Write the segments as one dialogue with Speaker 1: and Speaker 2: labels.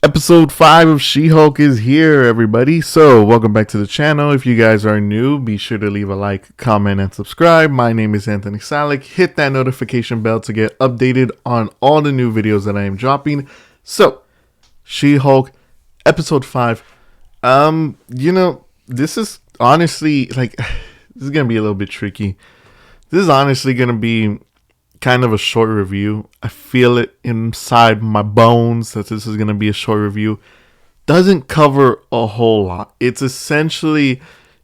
Speaker 1: Episode 5 of She-Hulk is here, everybody. So, welcome back to the channel. If you guys are new, be sure to leave a like, comment, and subscribe. My name is Anthony Salic. Hit that notification bell to get updated on all the new videos that I am dropping. So, She-Hulk, Episode 5. This is honestly, this is going to be a little bit tricky. This is honestly going to be kind of a short review. I feel it inside my bones that this is going to be a short review. Doesn't cover a whole lot. It's essentially,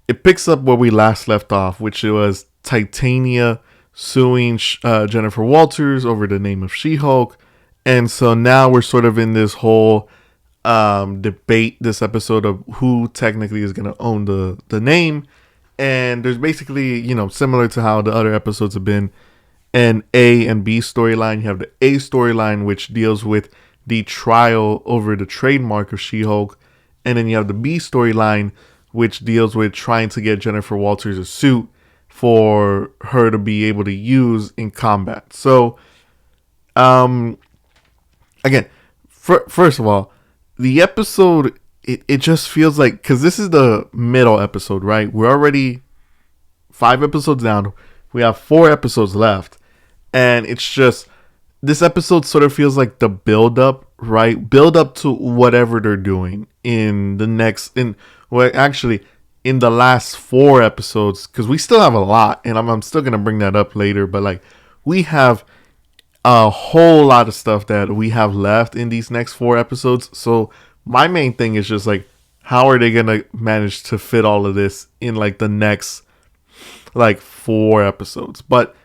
Speaker 1: it picks up where we last left off, which was Titania suing Jennifer Walters over the name of She-Hulk. And so now we're sort of in this whole debate this episode of who technically is going to own the name. And there's basically, similar to how the other episodes have been, an A and B storyline. You have the A storyline, which deals with the trial over the trademark of She-Hulk. And then you have the B storyline, which deals with trying to get Jennifer Walters a suit for her to be able to use in combat. So, again, first of all, the episode, it just feels like, because this is the middle episode, right? We're already 5 episodes down. We have 4 episodes left. And it's just, this episode sort of feels like the build up, right? Build up to whatever they're doing in the last 4 episodes, because we still have a lot, and I'm still going to bring that up later, but we have a whole lot of stuff that we have left in these next 4 episodes. So my main thing is just how are they going to manage to fit all of this in the next 4 episodes? But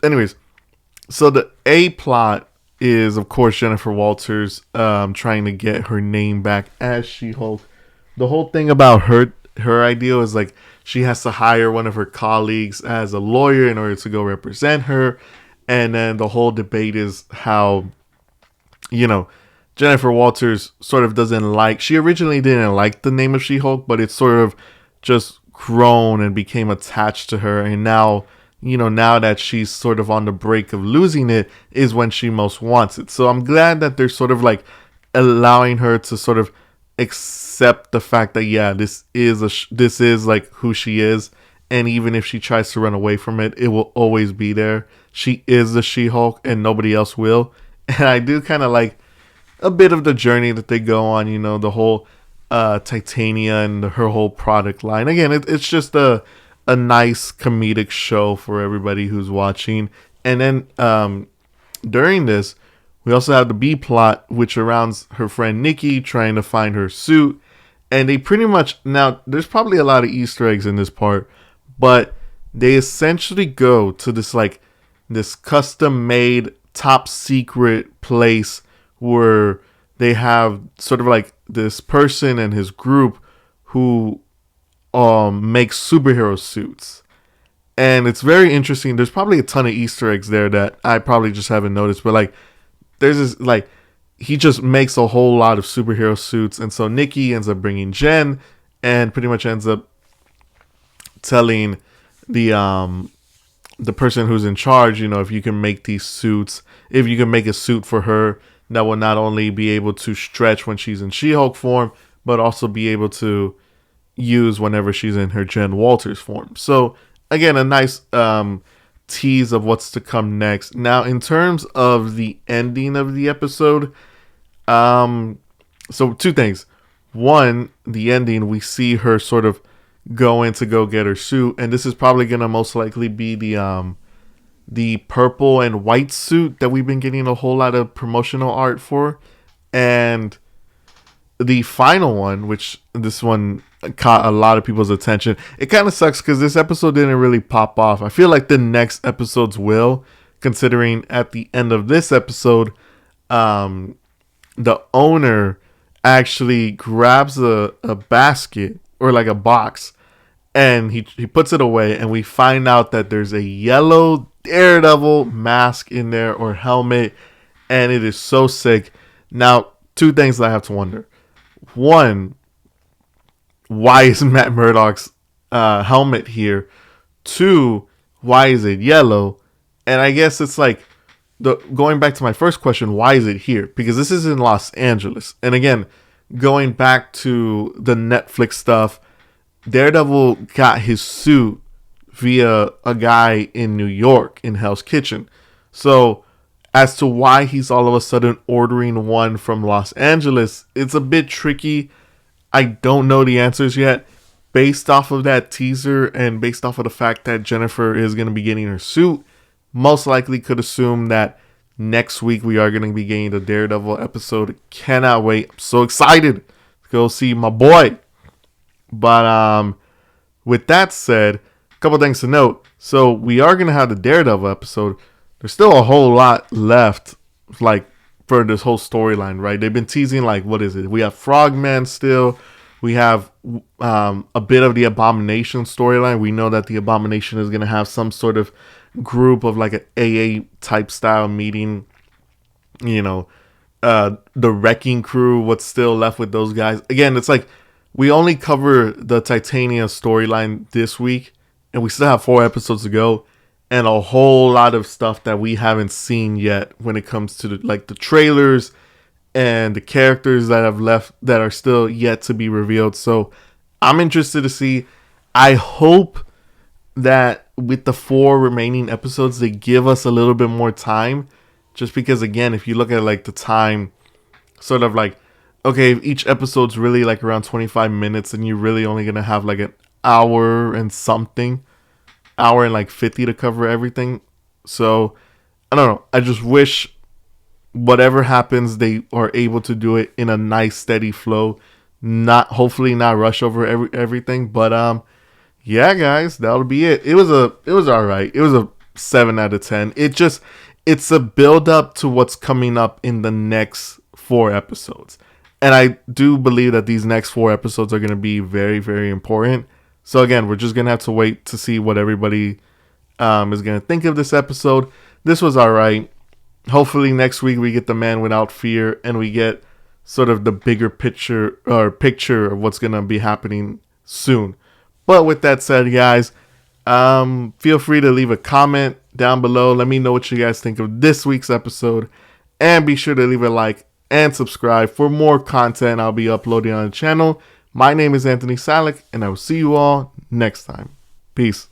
Speaker 1: anyways, so the A plot is, of course, Jennifer Walters trying to get her name back as She-Hulk. The whole thing about her idea is she has to hire one of her colleagues as a lawyer in order to go represent her. And then the whole debate is how, Jennifer Walters sort of she originally didn't like the name of She-Hulk, but it's sort of just grown and became attached to her. And now, now that she's sort of on the break of losing it is when she most wants it. So I'm glad that they're sort of allowing her to sort of accept the fact that, yeah, this is who she is. And even if she tries to run away from it, it will always be there. She is the She-Hulk and nobody else will. And I do kind of like a bit of the journey that they go on, the whole Titania and her whole product line. Again, it's just a nice comedic show for everybody who's watching. And then during this, we also have the B plot, which surrounds her friend Nikki trying to find her suit. And they pretty much, now there's probably a lot of Easter eggs in this part, but they essentially go to this custom made top secret place where they have sort of this person and his group who makes superhero suits. And it's very interesting. There's probably a ton of Easter eggs there that I probably just haven't noticed, but there's this he just makes a whole lot of superhero suits. And so Nikki ends up bringing Jen and pretty much ends up telling the person who's in charge, if you can make these suits, if you can make a suit for her that will not only be able to stretch when she's in She-Hulk form, but also be able to use whenever she's in her Jen Walters form. So again, a nice tease of what's to come next. Now, in terms of the ending of the episode, so 2 things. One, the ending, we see her sort of going to go get her suit, and this is probably gonna most likely be the purple and white suit that we've been getting a whole lot of promotional art for. And the final one, which this one caught a lot of people's attention. It kind of sucks because this episode didn't really pop off. I feel like the next episodes will, considering at the end of this episode, the owner actually grabs a basket or a box and he puts it away, and we find out that there's a yellow Daredevil mask in there or helmet, and it is so sick. Now, 2 things that I have to wonder. One, why is Matt Murdock's helmet here? 2, why is it yellow? And I guess it's going back to my first question, why is it here? Because this is in Los Angeles. And again, going back to the Netflix stuff, Daredevil got his suit via a guy in New York in Hell's Kitchen. So, as to why he's all of a sudden ordering one from Los Angeles, it's a bit tricky. I don't know the answers yet. Based off of that teaser and based off of the fact that Jennifer is going to be getting her suit, most likely could assume that next week we are going to be getting the Daredevil episode. Cannot wait. I'm so excited to go see my boy. But with that said, a couple things to note. So we are going to have the Daredevil episode. There's still a whole lot left, like, for this whole storyline, right? They've been teasing, like, what is it? We have Frogman still. We have a bit of the Abomination storyline. We know that the Abomination is going to have some sort of group of, like, an AA type style meeting. You know, the Wrecking Crew, what's still left with those guys. Again, it's like we only cover the Titania storyline this week, and we still have 4 episodes to go. And a whole lot of stuff that we haven't seen yet when it comes to the trailers and the characters that have left that are still yet to be revealed. So I'm interested to see. I hope that with the 4 remaining episodes, they give us a little bit more time. Just because, again, if you look at like the time, sort of like, okay, if each episode's really like around 25 minutes and you're really only going to have like an hour and something, hour and like 50 to cover everything. So I don't know. I just wish whatever happens, they are able to do it in a nice steady flow, hopefully not rush over everything. But yeah, guys, that'll be it. It was all right. It was a 7 out of 10. It's a build up to what's coming up in the next 4 episodes. And I do believe that these next 4 episodes are going to be very, very important. So again, we're just going to have to wait to see what everybody is going to think of this episode. This was all right. Hopefully next week we get The Man Without Fear and we get sort of the bigger picture of what's going to be happening soon. But with that said, guys, feel free to leave a comment down below. Let me know what you guys think of this week's episode. And be sure to leave a like and subscribe for more content I'll be uploading on the channel. My name is Anthony Salic, and I will see you all next time. Peace.